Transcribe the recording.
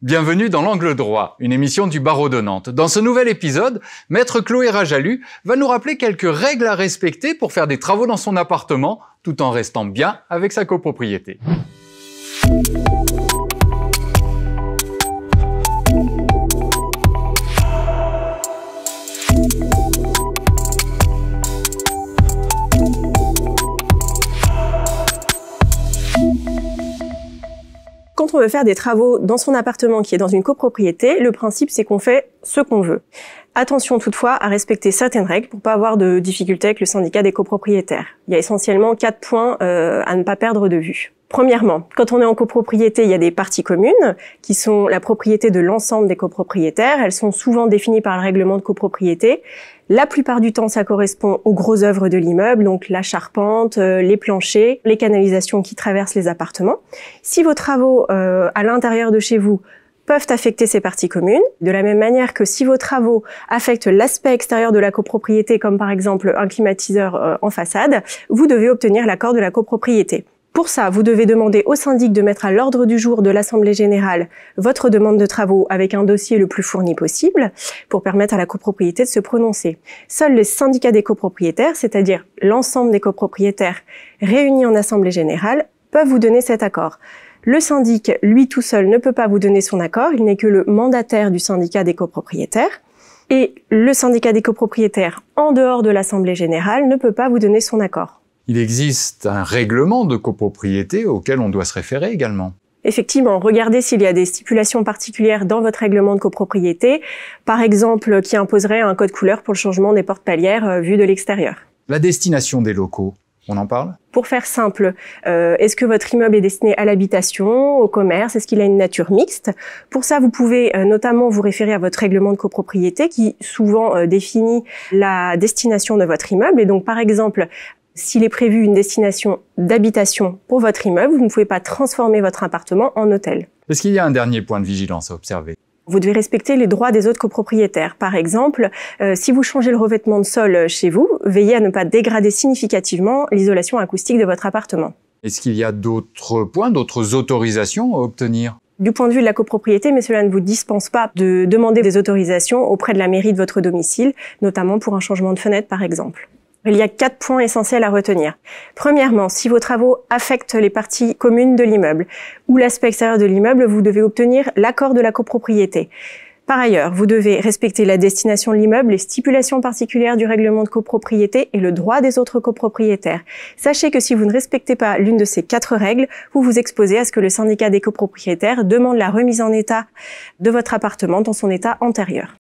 Bienvenue dans l'Angle droit, une émission du barreau de Nantes. Dans ce nouvel épisode, Maître Chloé Rajalu va nous rappeler quelques règles à respecter pour faire des travaux dans son appartement, tout en restant bien avec sa copropriété. Quand on veut faire des travaux dans son appartement qui est dans une copropriété, le principe c'est qu'on fait ce qu'on veut. Attention toutefois à respecter certaines règles pour pas avoir de difficultés avec le syndicat des copropriétaires. Il y a essentiellement 4 points à ne pas perdre de vue. Premièrement, quand on est en copropriété, il y a des parties communes qui sont la propriété de l'ensemble des copropriétaires. Elles sont souvent définies par le règlement de copropriété. La plupart du temps, ça correspond aux grosses œuvres de l'immeuble, donc la charpente, les planchers, les canalisations qui traversent les appartements. Si vos travaux à l'intérieur de chez vous peuvent affecter ces parties communes, de la même manière que si vos travaux affectent l'aspect extérieur de la copropriété, comme par exemple un climatiseur en façade, vous devez obtenir l'accord de la copropriété. Pour ça, vous devez demander au syndic de mettre à l'ordre du jour de l'Assemblée générale votre demande de travaux avec un dossier le plus fourni possible pour permettre à la copropriété de se prononcer. Seuls les syndicats des copropriétaires, c'est-à-dire l'ensemble des copropriétaires réunis en Assemblée générale, peuvent vous donner cet accord. Le syndic, lui tout seul, ne peut pas vous donner son accord, il n'est que le mandataire du syndicat des copropriétaires. Et le syndicat des copropriétaires, en dehors de l'Assemblée générale, ne peut pas vous donner son accord. Il existe un règlement de copropriété auquel on doit se référer également. Effectivement, regardez s'il y a des stipulations particulières dans votre règlement de copropriété, par exemple qui imposerait un code couleur pour le changement des portes palières vues de l'extérieur. La destination des locaux, on en parle ? Pour faire simple, est-ce que votre immeuble est destiné à l'habitation, au commerce, est-ce qu'il a une nature mixte? Pour ça, vous pouvez notamment vous référer à votre règlement de copropriété qui souvent définit la destination de votre immeuble. Et donc, par exemple, s'il est prévu une destination d'habitation pour votre immeuble, vous ne pouvez pas transformer votre appartement en hôtel. Est-ce qu'il y a un dernier point de vigilance à observer ? Vous devez respecter les droits des autres copropriétaires. Par exemple, si vous changez le revêtement de sol chez vous, veillez à ne pas dégrader significativement l'isolation acoustique de votre appartement. Est-ce qu'il y a d'autres points, d'autres autorisations à obtenir ? Du point de vue de la copropriété, mais cela ne vous dispense pas de demander des autorisations auprès de la mairie de votre domicile, notamment pour un changement de fenêtre par exemple. Il y a 4 points essentiels à retenir. Premièrement, si vos travaux affectent les parties communes de l'immeuble ou l'aspect extérieur de l'immeuble, vous devez obtenir l'accord de la copropriété. Par ailleurs, vous devez respecter la destination de l'immeuble, les stipulations particulières du règlement de copropriété et le droit des autres copropriétaires. Sachez que si vous ne respectez pas l'une de ces 4 règles, vous vous exposez à ce que le syndicat des copropriétaires demande la remise en état de votre appartement dans son état antérieur.